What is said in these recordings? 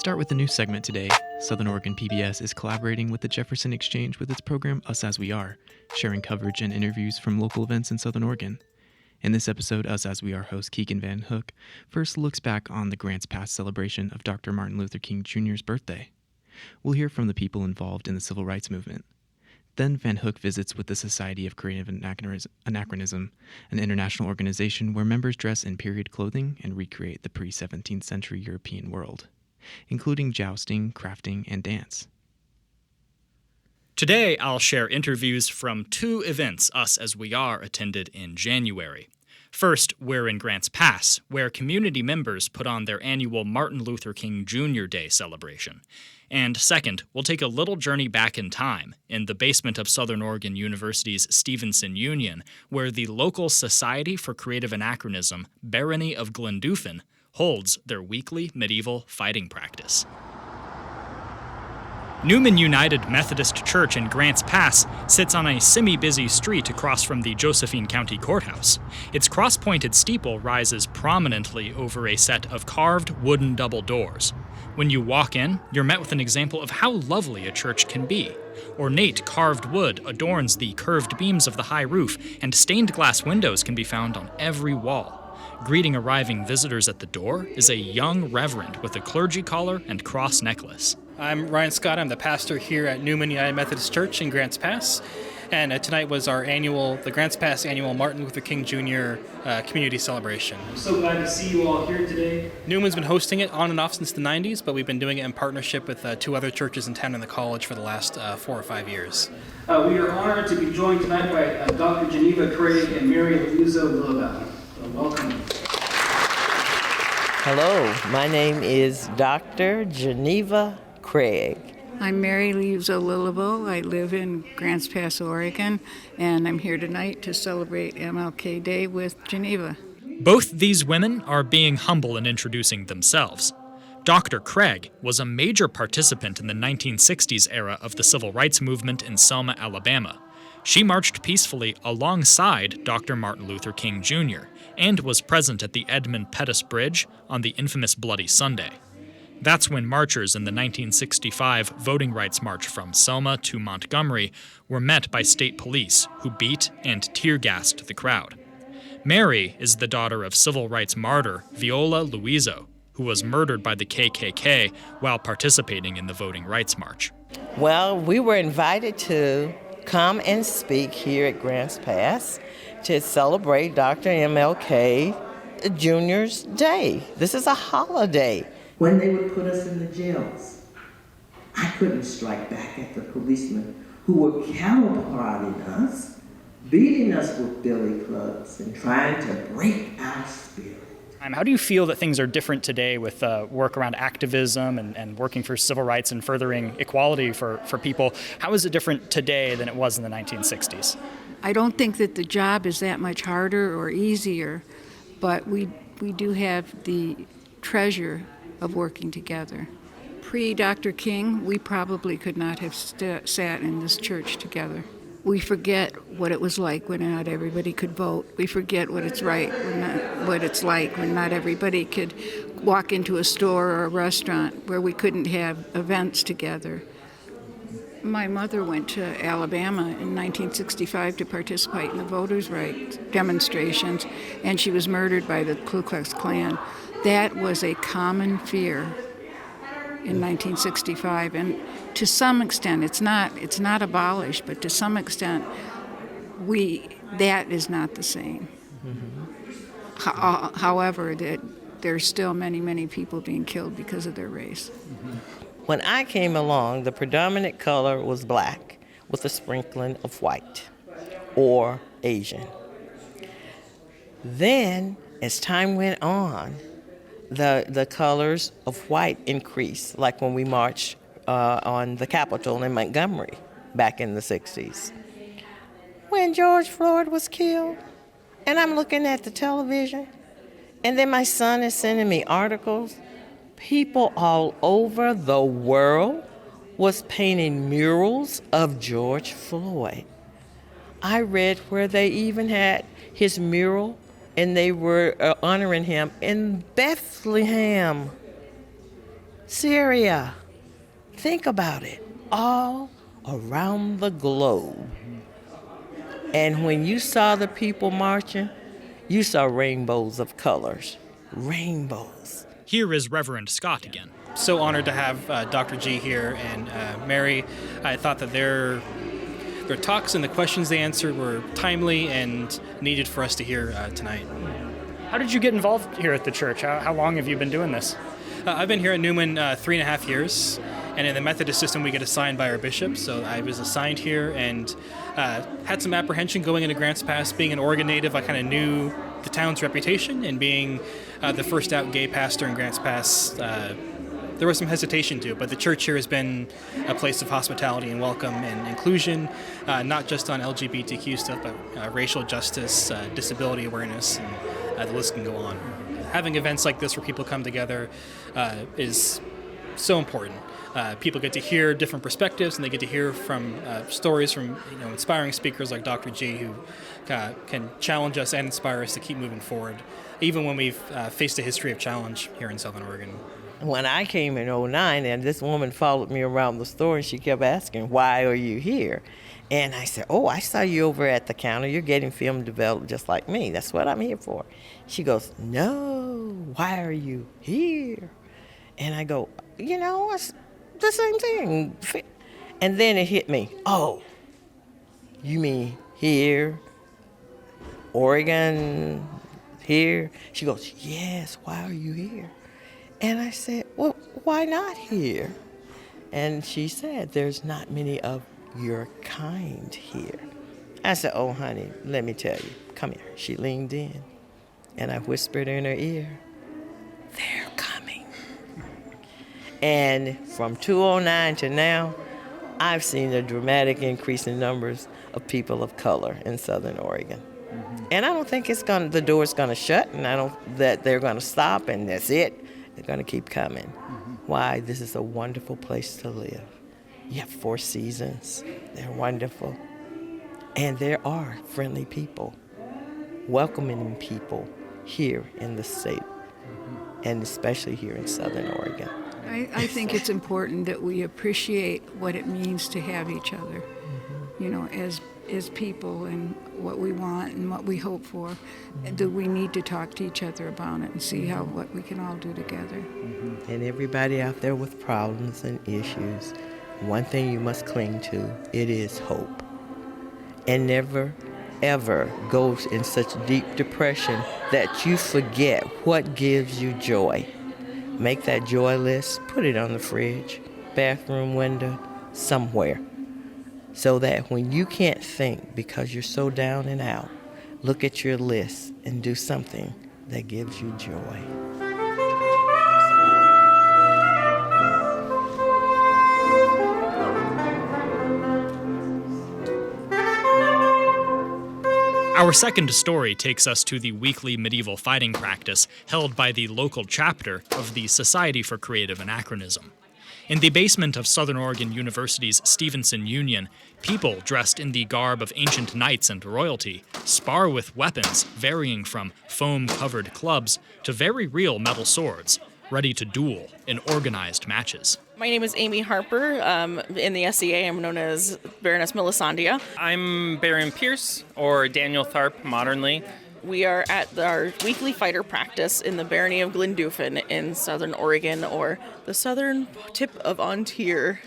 Start with the news segment today. Southern Oregon PBS is collaborating with the Jefferson Exchange with its program Us As We Are, sharing coverage and interviews from local events in Southern Oregon. In this episode, Us As We Are host Keegan Van Hook first looks back on the Grants Pass celebration of Dr. Martin Luther King Jr.'s birthday. We'll hear from the people involved in the civil rights movement. Then Van Hook visits with the Society of Creative Anachronism, an international organization where members dress in period clothing and recreate the pre-17th century European world, including jousting, crafting, and dance. Today, I'll share interviews from two events Us As We Are attended in January. First, we're in Grants Pass, where community members put on their annual Martin Luther King Jr. Day celebration. And second, we'll take a little journey back in time, in the basement of Southern Oregon University's Stevenson Union, where the local Society for Creative Anachronism, Barony of Glendoofin, holds their weekly medieval fighting practice. Newman United Methodist Church in Grants Pass sits on a semi-busy street across from the Josephine County Courthouse. Its cross-pointed steeple rises prominently over a set of carved wooden double doors. When you walk in, you're met with an example of how lovely a church can be. Ornate carved wood adorns the curved beams of the high roof, and stained glass windows can be found on every wall. Greeting arriving visitors at the door is a young reverend with a clergy collar and cross necklace. I'm Ryan Scott. I'm the pastor here at Newman United Methodist Church in Grants Pass. And tonight was the Grants Pass annual Martin Luther King Jr. Community Celebration. I'm so glad to see you all here today. Newman's been hosting it on and off since the 90s, but we've been doing it in partnership with two other churches in town and the college for the last 4 or 5 years. We are honored to be joined tonight by Dr. Geneva Craig and Mary Louisa Lillibell. Welcome. Hello, my name is Dr. Geneva Craig. I'm Mary Louisa Lillibell. I live in Grants Pass, Oregon, and I'm here tonight to celebrate MLK Day with Geneva. Both these women are being humble in introducing themselves. Dr. Craig was a major participant in the 1960s era of the civil rights movement in Selma, Alabama. She marched peacefully alongside Dr. Martin Luther King Jr. and was present at the Edmund Pettus Bridge on the infamous Bloody Sunday. That's when marchers in the 1965 Voting Rights March from Selma to Montgomery were met by state police who beat and tear-gassed the crowd. Mary is the daughter of civil rights martyr Viola Luiso, who was murdered by the KKK while participating in the Voting Rights March. Well, we were invited to come and speak here at Grants Pass to celebrate Dr. MLK Jr.'s Day. This is a holiday. When they would put us in the jails, I couldn't strike back at the policemen who were cattle-prodding us, beating us with billy clubs, and trying to break our spirit. How do you feel that things are different today with work around activism and working for civil rights and furthering equality for people? How is it different today than it was in the 1960s? I don't think that the job is that much harder or easier, but we do have the treasure of working together. Pre-Dr. King, we probably could not have sat in this church together. We forget what it was like when not everybody could vote. We forget what it's like when not everybody could walk into a store or a restaurant where we couldn't have events together. My mother went to Alabama in 1965 to participate in the voters' rights demonstrations, and she was murdered by the Ku Klux Klan. That was a common fear in 1965, and to some extent, it's not abolished, but to some extent, that is not the same. Mm-hmm. However, there's still many, many people being killed because of their race. Mm-hmm. When I came along, the predominant color was black with a sprinkling of white or Asian. Then, as time went on, the colors of white increased, like when we marched on the Capitol in Montgomery back in the 60s. When George Floyd was killed, and I'm looking at the television, and then my son is sending me articles, people all over the world was painting murals of George Floyd. I read where they even had his mural and they were honoring him in Bethlehem. Syria. Think about it. All around the globe. And when you saw the people marching, you saw rainbows of colors. Rainbows. Here is Reverend Scott again. So honored to have Dr. G here and Mary. I thought that their talks and the questions they answered were timely and needed for us to hear tonight. How did you get involved here at the church? How long have you been doing this? I've been here at Newman 3.5 years, and in the Methodist system we get assigned by our bishop, so I was assigned here and had some apprehension going into Grants Pass. Being an Oregon native, I kind of knew the town's reputation, and being the first out gay pastor in Grants Pass, there was some hesitation to it, but the church here has been a place of hospitality and welcome and inclusion, not just on LGBTQ stuff, but racial justice, disability awareness, and the list can go on. Having events like this where people come together is so important. People get to hear different perspectives, and they get to hear from stories from inspiring speakers like Dr. G, who can challenge us and inspire us to keep moving forward, even when we've faced a history of challenge here in Southern Oregon. When I came in '09, and this woman followed me around the store, and she kept asking, "Why are you here?" And I said, "Oh, I saw you over at the counter. You're getting film developed just like me. That's what I'm here for." She goes, "No, why are you here?" And I go, it's the same thing. And then it hit me. Oh, you mean here, Oregon, here? She goes, "Yes, why are you here?" And I said, "Well, why not here?" And she said, "There's not many of your kind here." I said, "Oh, honey, let me tell you. Come here." She leaned in, and I whispered in her ear, "They're coming." And from 2009 to now, I've seen a dramatic increase in numbers of people of color in Southern Oregon. Mm-hmm. And I don't think the door's gonna shut, and that they're gonna stop and that's it. They're gonna keep coming. Mm-hmm. Why? This is a wonderful place to live. You have 4 seasons. They're wonderful. And there are friendly people, welcoming people here in the state, and especially here in Southern Oregon. I think it's important that we appreciate what it means to have each other, as people, and what we want and what we hope for. That we need to talk to each other about it and see what we can all do together. And everybody out there with problems and issues, one thing you must cling to, it is hope. And never, ever go in such deep depression that you forget what gives you joy. Make that joy list, put it on the fridge, bathroom window, somewhere. So that when you can't think because you're so down and out, look at your list and do something that gives you joy. Our second story takes us to the weekly medieval fighting practice held by the local chapter of the Society for Creative Anachronism. In the basement of Southern Oregon University's Stevenson Union, people dressed in the garb of ancient knights and royalty spar with weapons varying from foam-covered clubs to very real metal swords, ready to duel in organized matches. My name is Amy Harper. In the SEA, I'm known as Baroness Melisandria. I'm Baron Pierce, or Daniel Tharp, modernly. We are at our weekly fighter practice in the barony of Glendoofin in Southern Oregon, or the southern tip of Ontario.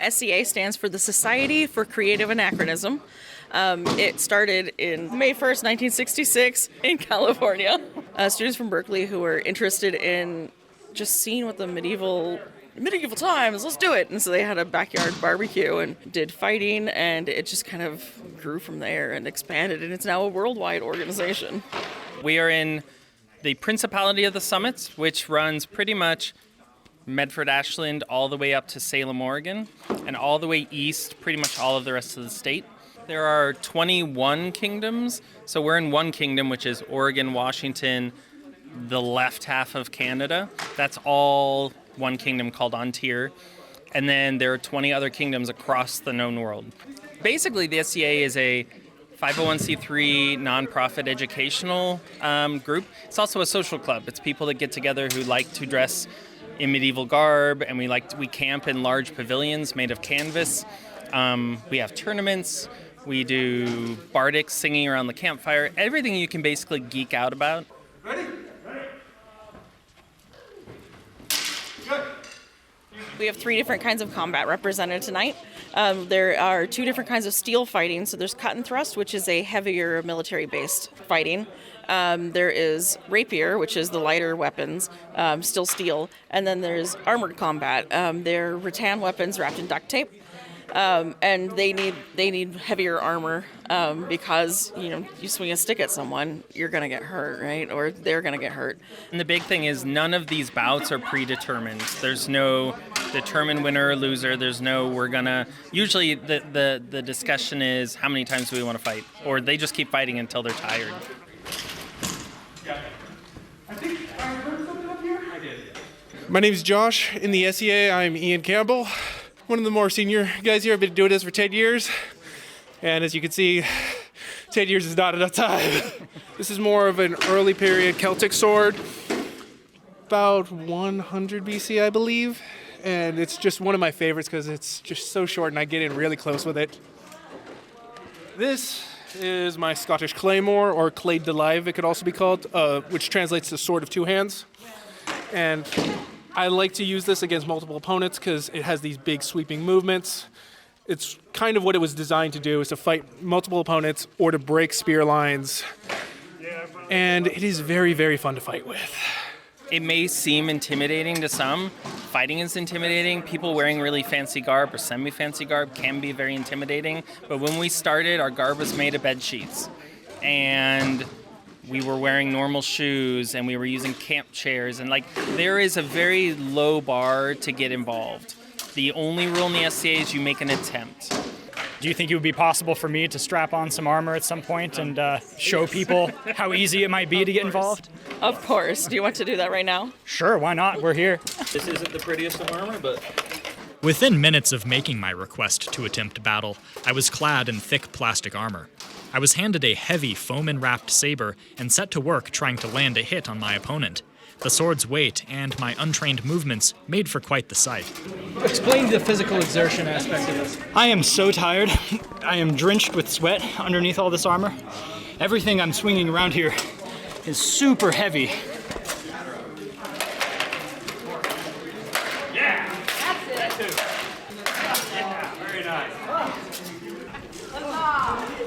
SEA stands for the Society for Creative Anachronism. It started in May 1st, 1966 in California. Students from Berkeley who were interested in just seeing what the medieval times, let's do it. And so they had a backyard barbecue and did fighting, and it just kind of grew from there and expanded, and it's now a worldwide organization. We are in the Principality of the Summits, which runs pretty much Medford Ashland all the way up to Salem, Oregon, and all the way east, pretty much all of the rest of the state. There are 21 kingdoms, so we're in one kingdom, which is Oregon, Washington, the left half of Canada. That's all one kingdom called Ontario. And then there are 20 other kingdoms across the known world. Basically, the SCA is a 501c3 nonprofit educational group. It's also a social club. It's people that get together who like to dress in medieval garb, and we camp in large pavilions made of canvas. We have tournaments. We do bardic singing around the campfire. Everything you can basically geek out about. Ready? Good. We have 3 different kinds of combat represented tonight. There are 2 different kinds of steel fighting. So there's cut and thrust, which is a heavier military-based fighting. There is rapier, which is the lighter weapons, still steel. And then there's armored combat. They're rattan weapons wrapped in duct tape. And they need heavier armor because you swing a stick at someone, you're gonna get hurt, right? Or they're gonna get hurt. And the big thing is none of these bouts are predetermined. There's no determined winner or loser. There's no usually the discussion is how many times do we want to fight, or they just keep fighting until they're tired. I think I heard something up here. I did. My name's Josh. In the SEA, I'm Ian Campbell. One of the more senior guys here. I've been doing this for 10 years. And as you can see, 10 years is not enough time. This is more of an early period Celtic sword. About 100 BC, I believe. And it's just one of my favorites because it's just so short and I get in really close with it. This is my Scottish claymore, or clade de live it could also be called, which translates to sword of 2 hands. And I like to use this against multiple opponents because it has these big sweeping movements. It's kind of what it was designed to do, is to fight multiple opponents or to break spear lines. And it is very, very fun to fight with. It may seem intimidating to some. Fighting is intimidating. People wearing really fancy garb or semi-fancy garb can be very intimidating. But when we started, our garb was made of bed sheets. And we were wearing normal shoes, and we were using camp chairs. And there is a very low bar to get involved. The only rule in the SCA is you make an attempt. Do you think it would be possible for me to strap on some armor at some point and show people how easy it might be to get involved? Of course. Do you want to do that right now? Sure, why not? We're here. This isn't the prettiest of armor, but... Within minutes of making my request to attempt battle, I was clad in thick plastic armor. I was handed a heavy foam-enwrapped saber and set to work trying to land a hit on my opponent. The sword's weight and my untrained movements made for quite the sight. Explain the physical exertion aspect of this. I am so tired. I am drenched with sweat underneath all this armor. Everything I'm swinging around here is super heavy. Yeah! That's it! Yeah, very nice.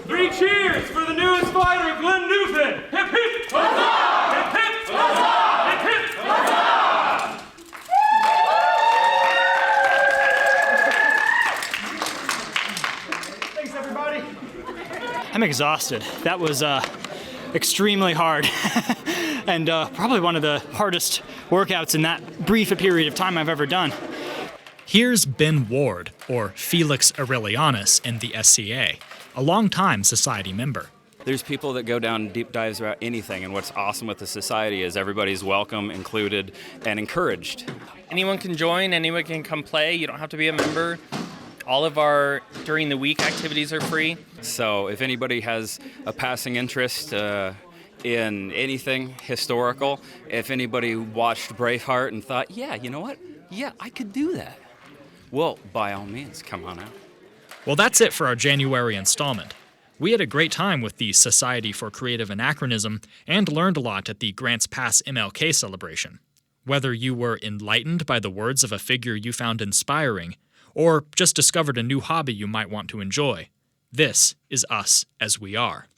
3 cheers for the newest fighter, Glenn Newfin! Hip hip! Huzzah! Hip hip! Huzzah! Hip hip! Huzzah! Thanks, everybody. I'm exhausted. That was extremely hard. And probably one of the hardest workouts in that brief a period of time I've ever done. Here's Ben Ward, or Felix Aurelianus in the SCA, a longtime society member. There's people that go down deep dives about anything, and what's awesome with the society is everybody's welcome, included, and encouraged. Anyone can join, anyone can come play. You don't have to be a member. All of our during the week activities are free. So if anybody has a passing interest in anything historical, if anybody watched Braveheart and thought, yeah, you know what? Yeah, I could do that. Well, by all means, come on out. Well, that's it for our January installment. We had a great time with the Society for Creative Anachronism and learned a lot at the Grants Pass MLK celebration. Whether you were enlightened by the words of a figure you found inspiring, or just discovered a new hobby you might want to enjoy, this is us as we are.